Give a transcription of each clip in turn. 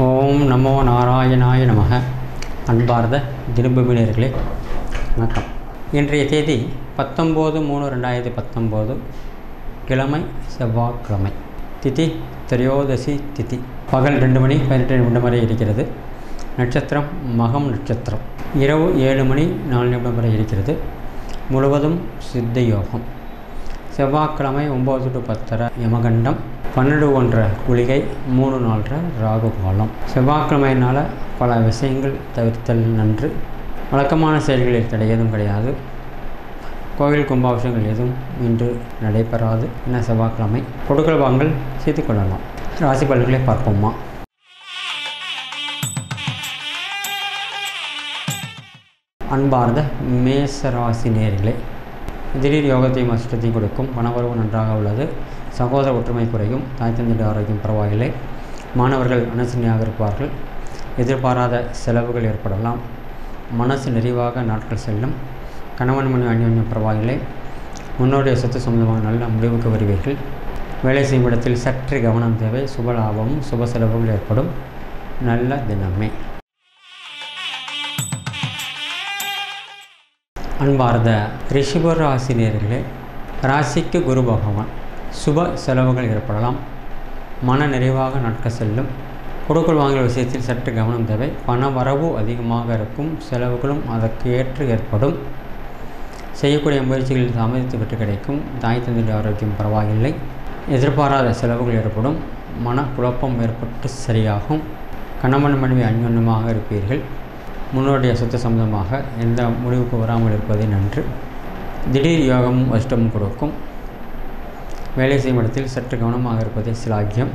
ஓம் நமோ நாராயணாய நமக. அன்பார்ந்த தினபூமியினர்களே வணக்கம். இன்றைய தேதி 19/3/2019, கிழமை செவ்வாய்க்கிழமை. திதி திரையோதசி திதி. பகல் 2 மணி 18 நிமிடம் வரை இருக்கிறது. நட்சத்திரம் மகம் நட்சத்திரம். இரவு 7 மணி 4 நிமிடம் வரை இருக்கிறது. முழுவதும் சித்த யோகம். செவ்வாய்க்கிழமை 9 to 10 யமகண்டம், 12 குளிகை, 3 ராகு காலம். செவ்வாய்க்கிழமையினால் பல விஷயங்கள் தவிர்த்தல் நன்று. வழக்கமான செயல்களில் தடை எதுவும் கிடையாது. கோவில் கும்பாபிஷேகங்கள் எதுவும் இன்று நடைபெறாது. என்ன செவ்வாய்க்கிழமை கொடுக்கல் வாங்கல் செய்து கொள்ளலாம். ராசி பலன்களை பார்ப்போமா. அன்பார்ந்த மேசராசி நேயர்களே, திடீர் யோகத்தையும் அஷ்டத்தையும் கொடுக்கும். பணவரவு நன்றாக உள்ளது. சகோதர ஒற்றுமை குறையும். தாய் தந்தை ஆரோக்கியம் பரவாயில்லை. மாணவர்கள் அனுசரணையாக இருப்பார்கள். எதிர்பாராத செலவுகள் ஏற்படலாம். மனசு நிறைவாக நாட்கள் செல்லும். கணவன் மனைவி அந்யோன்யம் பரவாயில்லை. முன்னோடைய சொத்து சம்பந்தமாக நல்ல முடிவுக்கு வருவீர்கள். வேலை செய்யும் இடத்தில் சற்று கவனம் தேவை. சுப லாபமும் சுப செலவுகள் ஏற்படும். நல்ல தினமே. அன்பார்ந்த ரிஷபராசி நேயர்களே, ராசிக்கு குரு பகவான். சுப செலவுகள் ஏற்படலாம். மன நிறைவாக நாட்கள் செல்லும். கொடுக்கல் வாங்கல் விஷயத்தில் சற்று கவனம் தேவை. பண வரவு அதிகமாக இருக்கும். செலவுகளும் அதற்கு ஏற்று ஏற்படும். செய்யக்கூடிய முயற்சிகளில் தாமதித்து விட்டு கிடைக்கும். தாய் தந்தை ஆரோக்கியம் பரவாயில்லை. எதிர்பாராத செலவுகள் ஏற்படும். மன குழப்பம் ஏற்பட்டு சரியாகும். கணவன் மனைவி அந்யோன்யமாக இருப்பீர்கள். முன்னோடைய சொத்து சம்பந்தமாக எந்த முடிவுக்கு வராமல் இருப்பதை நன்று. திடீர் யோகமும் அஷ்டமும் கொடுக்கும். வேலை செய்யும் இடத்தில் சற்று கவனமாக இருப்பதை சிலாக்கியம்.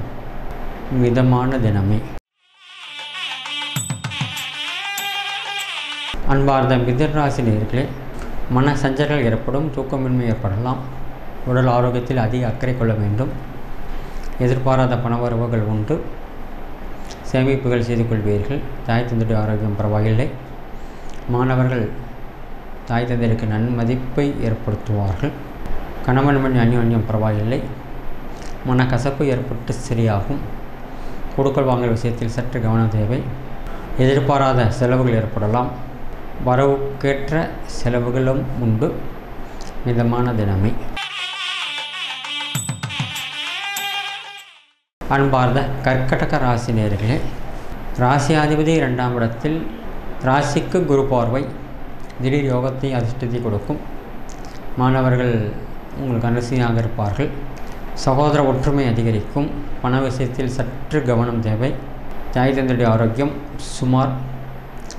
மிதமான தினமே. அன்பார்ந்த மிதுனராசி நேயர்களே, மன சஞ்சலங்கள் ஏற்படும். தூக்கமின்மை ஏற்படலாம். உடல் ஆரோக்கியத்தில் அதிக அக்கறை கொள்ள வேண்டும். எதிர்பாராத பணவரவுகள் உண்டு. சேமிப்புகள் செய்து கொள்வீர்கள். தாய் தந்தையுடைய ஆரோக்கியம் பரவாயில்லை. மாணவர்கள் தாய் தந்தையருக்கு நன்மதிப்பை ஏற்படுத்துவார்கள். கணவன் மனைவி அந்யோன்யம் பரவாயில்லை. மனக்கசப்பு ஏற்பட்டு சரியாகும். கொடுக்கல் வாங்கல் விஷயத்தில் சற்று கவனம் தேவை. எதிர்பாராத செலவுகள் ஏற்படலாம். வரவுக்கேற்ற செலவுகளும் உண்டு. மிதமான தினமே. அன்பார்ந்த கர்க்கடக ராசி நேயர்களே, ராசியாதிபதி 2ஆம் இடத்தில். ராசிக்கு குரு பார்வை திடீர் யோகத்தை அதிர்ஷ்டத்தை கொடுக்கும். மாணவர்கள் உங்களுக்கு அனுசரணையாக இருப்பார்கள். சகோதர ஒற்றுமை அதிகரிக்கும். பண விஷயத்தில் சற்று கவனம் தேவை. தாய் தந்தையுடைய ஆரோக்கியம் சுமார்.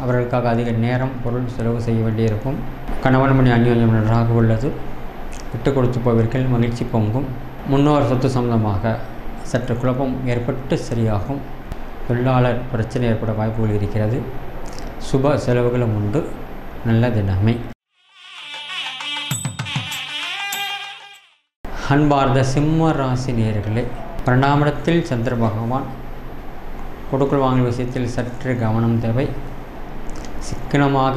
அவர்களுக்காக அதிக நேரம் பொருள் செலவு செய்ய வேண்டியிருக்கும். கணவன் மனைவி அந்யோன்யம் நன்றாக உள்ளது. விட்டு கொடுத்து போவீர்கள். மகிழ்ச்சி பொங்கும். முன்னோர் சொத்து சம்பந்தமாக சற்று குழப்பம் ஏற்பட்டு சரியாகும். தொழிலாளர் பிரச்சனை ஏற்பட வாய்ப்புகள் இருக்கிறது. சுப செலவுகளும் உண்டு. நல்ல தினமே. அன்பார்ந்த சிம்ம ராசி நேயர்களே, 2ஆம் இடத்தில் சந்திர பகவான். கொடுக்கல் வாங்கல் விஷயத்தில் சற்று கவனம் தேவை. சிக்கனமாக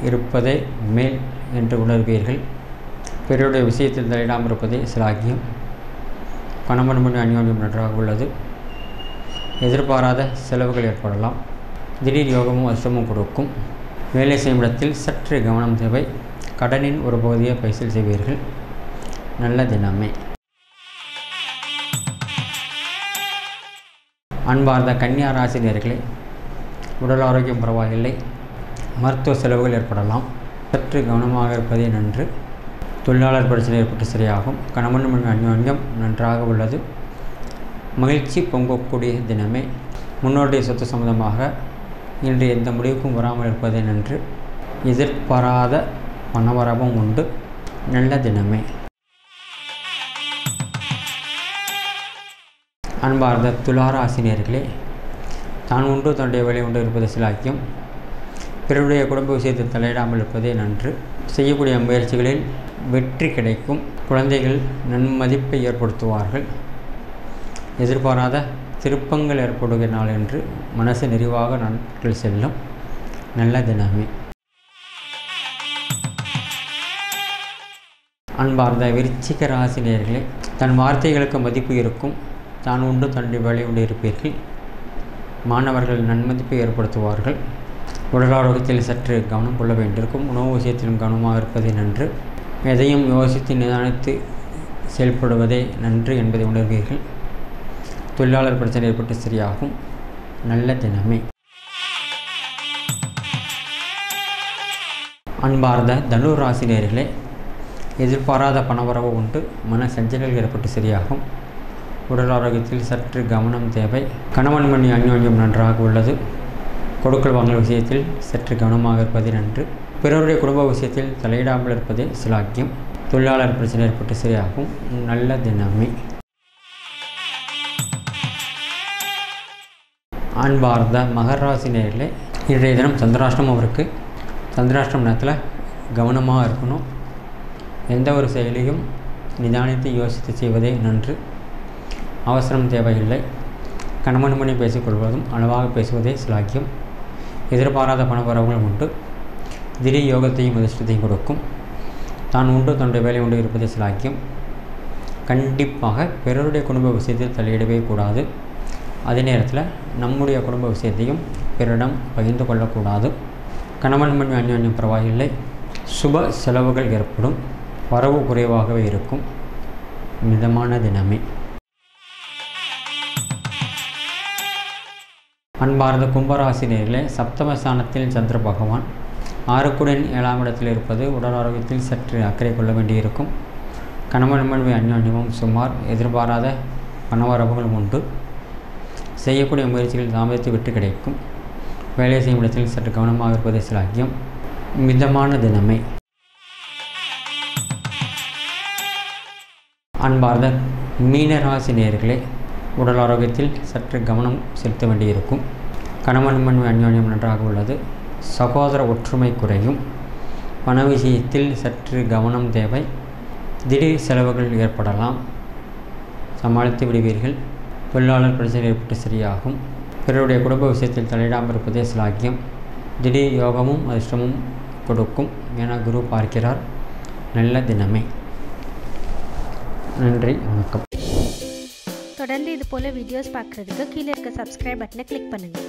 இருப்பதே மேல் என்று உணர்வீர்கள். பிறருடைய விஷயத்தில் தலையிடாமல் இருப்பதே சிலாக்கியம். கணவன் மனைவி அந்யோன்யம் நன்றாக உள்ளது. எதிர்பாராத செலவுகள் ஏற்படலாம். திடீர் யோகமும் அஷ்டமும் கொடுக்கும். வேலை செய்யும் இடத்தில் சற்று கவனம் தேவை. கடனின் ஒரு பகுதியை பைசல் செய்வீர்கள். நல்ல தினமே. அன்பார்ந்த கன்னியா ராசி நேயர்களே, உடல் ஆரோக்கியம் பரவாயில்லை. மருத்துவ செலவுகள் ஏற்படலாம். சற்று கவனமாக இருப்பதே நன்று. தொழிலாளர் பிரச்சனை ஏற்பட்டு சரியாகும். கணவன் மனைவி அந்யோன்யம் நன்றாக உள்ளது. மகிழ்ச்சி பொங்கக்கூடிய தினமே. முன்னோருடைய சொத்து சம்பந்தமாக இன்று எந்த முடிவுக்கும் வராமல் இருப்பதை நன்று. எதிர்பாராத பணவரவும் உண்டு. நல்ல தினமே. அன்பார்ந்த துளாராசி நேயர்களே, தான் உண்டு தன்னுடைய வேலை உண்டு இருப்பது சிலாக்கியம். பிறருடைய குடும்ப விஷயத்தில் தலையிடாமல் இருப்பதே நன்று. செய்யக்கூடிய முயற்சிகளில் வெற்றி கிடைக்கும். குழந்தைகள் நன்மதிப்பை ஏற்படுத்துவார்கள். எதிர்பாராத திருப்பங்கள் ஏற்படுகிற நாள் என்று மனசு நிறைவாக நாட்கள் செல்லும். நல்ல தினமே. அன்பார்ந்த விருச்சிக ராசி நேயர்களே, தன் வார்த்தைகளுக்கு மதிப்பு இருக்கும். தான் உண்டு தன்னுடைய வேலை உண்டு இருப்பீர்கள். மாணவர்கள் நன்மதிப்பை ஏற்படுத்துவார்கள். உடல் ஆரோக்கியத்தில் சற்று கவனம் கொள்ள வேண்டியிருக்கும். உணவு விஷயத்திலும் கவனமாக இருப்பதே நன்று. எதையும் யோசித்து நிதானித்து செயல்படுவதே நன்று என்பதை உணர்வீர்கள். தொழிலாளர் பிரச்சனை ஏற்பட்டு சரியாகும். நல்ல தினமே. அன்பார்ந்த தனுர் ராசி நேயர்களே, எதிர்பாராத பணவரவு உண்டு. மன சஞ்சலங்கள் ஏற்பட்டு சரியாகும். உடல் ஆரோக்கியத்தில் சற்று கவனம் தேவை. கணவன் மணி அந்யோன்யம் நன்றாக உள்ளது. கொடுக்கல் வாங்கல் விஷயத்தில் சற்று கவனமாக இருப்பது நன்று. பிறருடைய குடும்ப விஷயத்தில் தலையிடாமல் இருப்பதே சிலாக்கியம். தொழிலாளர் பிரச்சனை ஏற்பட்டு சரியாகும். நல்ல தினமே. அன்பார்ந்த மகர ராசி நேயர்களே, இன்றைய தினம் சந்திராஷ்டமம் அவருக்கு. சந்திராஷ்டம நேரத்தில் கவனமாக இருக்கணும். எந்த ஒரு செயலையும் நிதானித்து யோசித்து செய்வதே நன்று. அவசரம் தேவையில்லை. கணவன் மணி பேசிக்கொள்வதும் அளவாக பேசுவதே சிலாக்கியம். எதிர்பாராத பணவரவுகள் உண்டு. திடீர் யோகத்தையும் அதிர்ஷ்டத்தையும் கொடுக்கும். தான் உண்டு தன்னுடைய வேலை உண்டு இருப்பதே சிலாக்கியம். கண்டிப்பாக பிறருடைய குடும்ப விஷயத்தில் தலையிடவே கூடாது. அதே நேரத்தில் நம்முடைய குடும்ப விஷயத்தையும் பிறரிடம் பகிர்ந்து கொள்ளக்கூடாது. கணவன் மணி அந்யோன்யம் பரவாயில்லை. சுப செலவுகள் ஏற்படும். வரவு குறைவாகவே இருக்கும். மிதமான தினமே. அன்பார்ந்த கும்பராசி நேயர்களே, சப்தமஸ்தானத்தில் சந்திர பகவான் 6 7ஆம் இடத்தில் இருப்பது உடல் ஆரோக்கியத்தில் சற்று அக்கறை கொள்ள வேண்டியிருக்கும். கணவன் மனைவி அந்யோன்யமும் சுமார். எதிர்பாராத பணவரவுகளும் உண்டு. செய்யக்கூடிய முயற்சிகள் தாமதித்து வெற்றி கிடைக்கும். வேலை செய்யும் இடத்தில் சற்று கவனமாக இருப்பது சிலாக்கியம். மிதமான தினமே. அன்பார்ந்த மீனராசி நேயர்களே, உடல் ஆரோக்கியத்தில் சற்று கவனம் செலுத்த வேண்டியிருக்கும். கணவன் மனைவி அந்யோன்யம் நன்றாக உள்ளது. சகோதர ஒற்றுமை குறையும். பண விஷயத்தில் சற்று கவனம் தேவை. திடீர் செலவுகள் ஏற்படலாம். சமாளித்து விடுவீர்கள். தொழிலாளர் பிரச்சனை ஏற்பட்டு சரியாகும். பிறருடைய குடும்ப விஷயத்தில் தலையிடாமல் இருப்பதே சிலாக்கியம். திடீர் யோகமும் அதிர்ஷ்டமும் கொடுக்கும் என குரு பார்க்கிறார். நல்ல தினமே. நன்றி, வணக்கம். தொடர்ந்து இது போல வீடியோஸ் பார்க்குறதுக்கு கீழே இருக்க சப்ஸ்கிரைப் பட்டனை கிளிக் பண்ணுங்கள்.